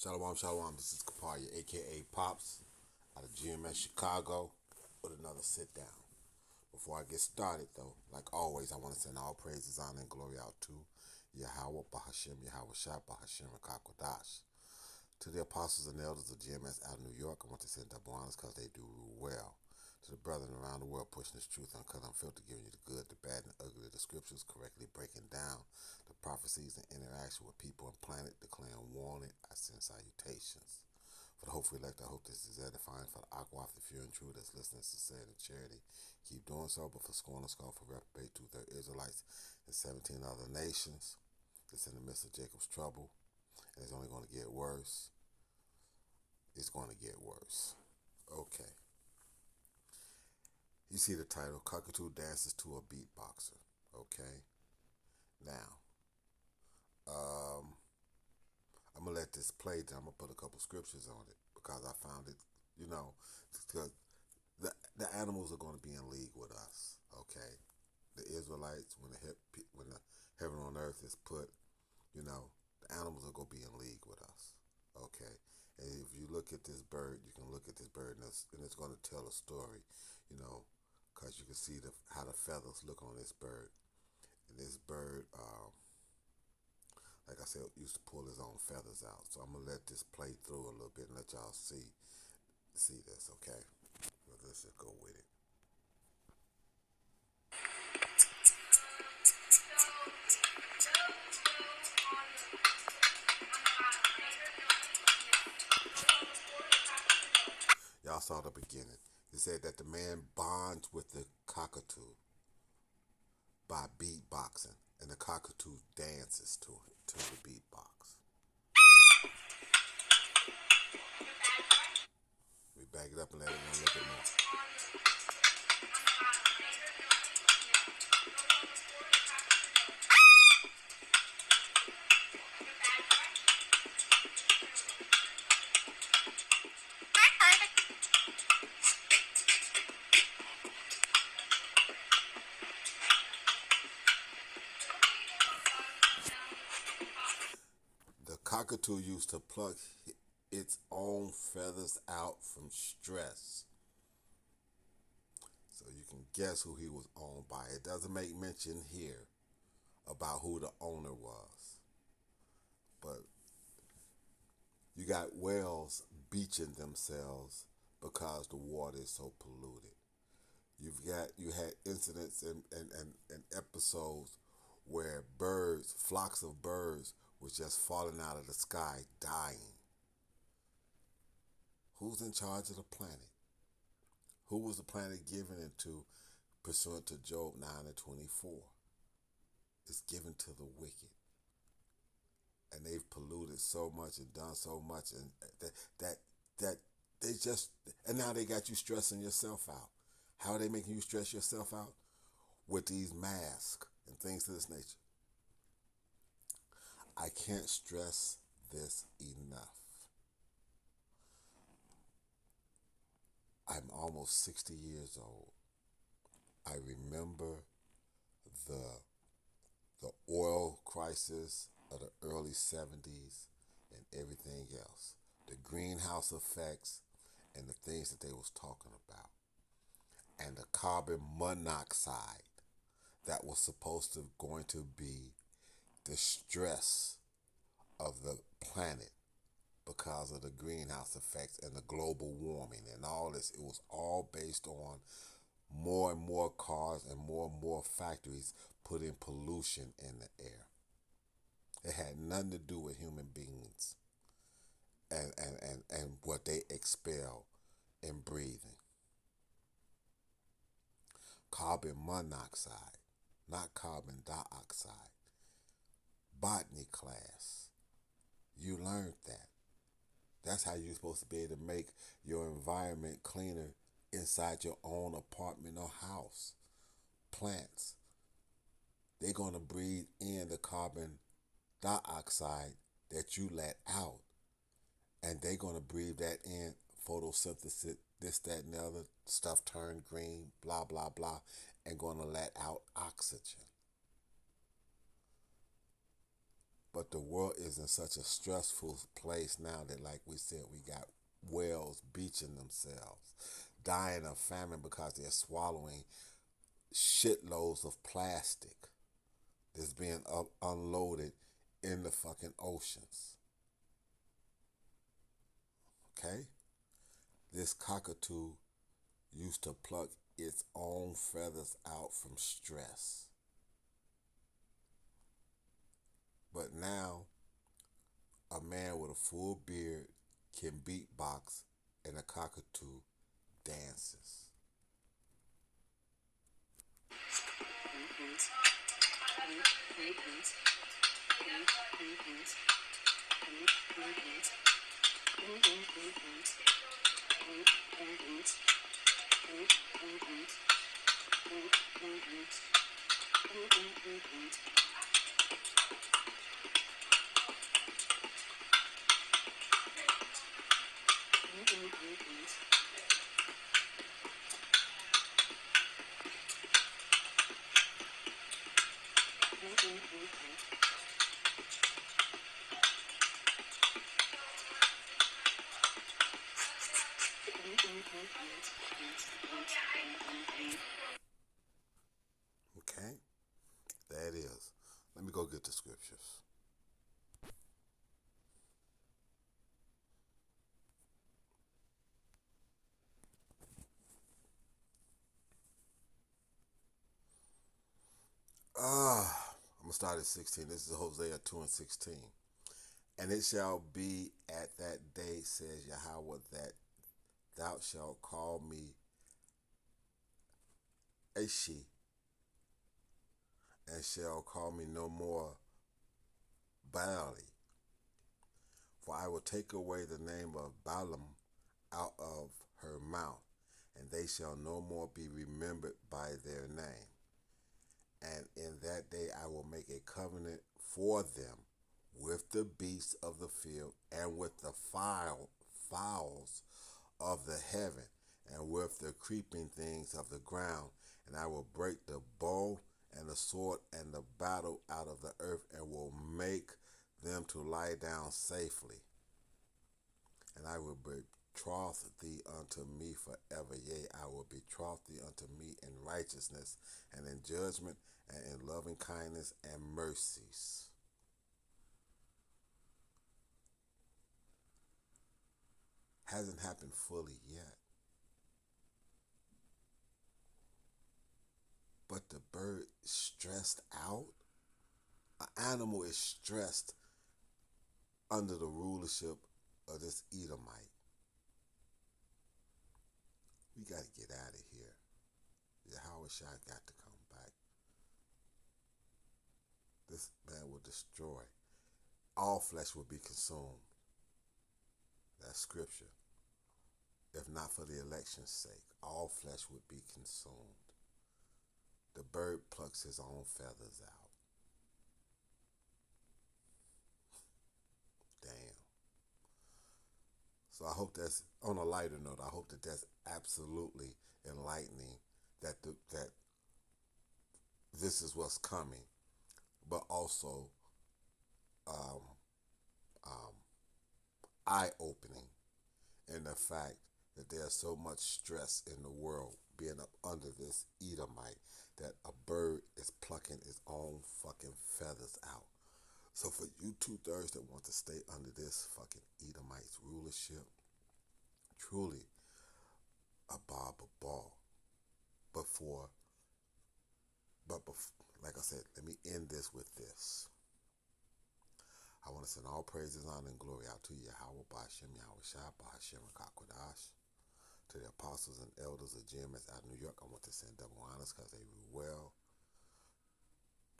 Shalom, shalom. This is Kapadia, aka Pops, out of GMS Chicago, with another sit down. Before I get started, though, like always, I want to send all praises, honor, and glory out to Yahweh, Bahashem, Yahweh Shah, Bahashem, and Kakodash. To the apostles and elders of GMS out of New York, I want to send double honors because they do well. To the brethren around the world pushing this truth uncut, unfiltered, giving you the good, the bad, and the ugly of the scriptures, correctly breaking down the prophecies and interaction with people and planet, declaring warning, I send salutations. For the hopefully elect, I hope this is edifying. For the aqua, the fear and true that's listening, sincerity, and charity, keep doing so. But for scorn and scoff, for reprobate, 2/3 Israelites and 17 other nations, it's in the midst of Jacob's trouble, and it's only going to get worse. It's going to get worse. Okay. You see the title, Cockatoo Dances to a Beatboxer. Okay. Now, I'm going to let this play. I'm going to put a couple scriptures on it because I found it, because the animals are going to be in league with us. Okay. The Israelites, when the heaven on earth is put, the animals are going to be in league with us. Okay. And if you look at this bird, you can look at this bird and it's going to tell a story, because you can see how the feathers look on this bird. And this bird, like I said, used to pull his own feathers out. So I'm gonna let this play through a little bit and let y'all see this, okay? Well, let's just go with it. Y'all saw the beginning. It said that the man bonds with the cockatoo by beatboxing, and the cockatoo dances to the beatbox. We back it up and let it run a little bit more. The cockatoo used to pluck its own feathers out from stress. So you can guess who he was owned by. It doesn't make mention here about who the owner was. But you got whales beaching themselves because the water is so polluted. You had incidents and episodes where flocks of birds, was just falling out of the sky, dying. Who's in charge of the planet? Who was the planet given into pursuant to Job 9 and 24? It's given to the wicked. And they've polluted so much and done so much, and that they just, and now they got you stressing yourself out. How are they making you stress yourself out? With these masks and things of this nature. I can't stress this enough. I'm almost 60 years old. I remember the oil crisis of the early 70s and everything else. The greenhouse effects and the things that they was talking about. And the carbon monoxide that was supposed to going to be the stress of the planet because of the greenhouse effects and the global warming and all this. It was all based on more and more cars and more factories putting pollution in the air. It had nothing to do with human beings and what they expel in breathing. Carbon monoxide, not carbon dioxide. Botany class, you learned that. That's how you're supposed to be able to make your environment cleaner inside your own apartment or house. Plants, they're going to breathe in the carbon dioxide that you let out, and they're going to breathe that in. Photosynthesis, this, that, and the other stuff turn green, blah, blah, blah, and going to let out oxygen. But the world is in such a stressful place now that, like we said, we got whales beaching themselves, dying of famine because they're swallowing shitloads of plastic that's being unloaded in the fucking oceans. Okay? This cockatoo used to pluck its own feathers out from stress. But now, a man with a full beard can beatbox and a cockatoo dances. Okay? That is. Let me go get the scriptures. I'm going to start at 16. This is Hosea 2 and 16. And it shall be at that day, says Yahweh, that thou shalt call me Ashi, and shall call me no more Baali. For I will take away the name of Balaam out of her mouth, and they shall no more be remembered by their name. And in that day I will make a covenant for them with the beasts of the field and with the fowls of the heaven and with the creeping things of the ground. And I will break the bow and the sword and the battle out of the earth and will make them to lie down safely. And I will betroth thee unto me forever. Yea, I will betroth thee unto me in righteousness and in judgment and in loving kindness and mercies. Hasn't happened fully yet. But the bird is stressed out. An animal is stressed under the rulership of this Edomite. We got to get out of here. Yahweh Shai got to come back. This man will destroy. All flesh will be consumed. That's scripture. If not for the election's sake, all flesh would be consumed. The bird plucks his own feathers out. Damn. So I hope that's, on a lighter note, I hope that that's absolutely enlightening, that that this is what's coming, but also um, um, eye-opening in the fact that there's so much stress in the world being up under this Edomite that a bird is plucking its own fucking feathers out. So for you 2/3 that want to stay under this fucking Edomite's rulership, truly a bob a ball. Like I said, let me end this with this. I want to send all praises, honor, and glory out to Yahweh Ba'ashem, Yahweh Shai, Ba'ashem, Kakwadash. To the apostles and elders of GMS out of New York, I want to send double honors because they rule well.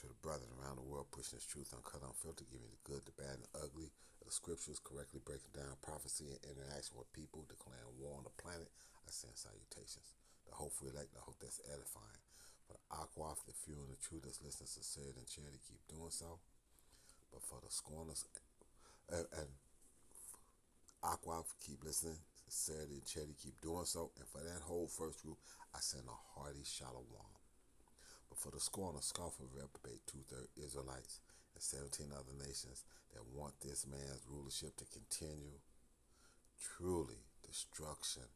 To the brethren around the world pushing this truth uncut, unfiltered, giving the good, the bad, and the ugly, the scriptures, correctly breaking down prophecy and interaction with people, declaring war on the planet, I send salutations. The hopeful elect, I hope that's edifying. For the Aquaf, the few and the true that's listening sincerely and charity, keep doing so. But for the scorners and Aquaf, keep listening, sincerity and charity, keep doing so. And for that whole first group, I send a hearty shalom. But for the scorner, scoffer, reprobate, 2/3 Israelites, and 17 other nations that want this man's rulership to continue. Truly, destruction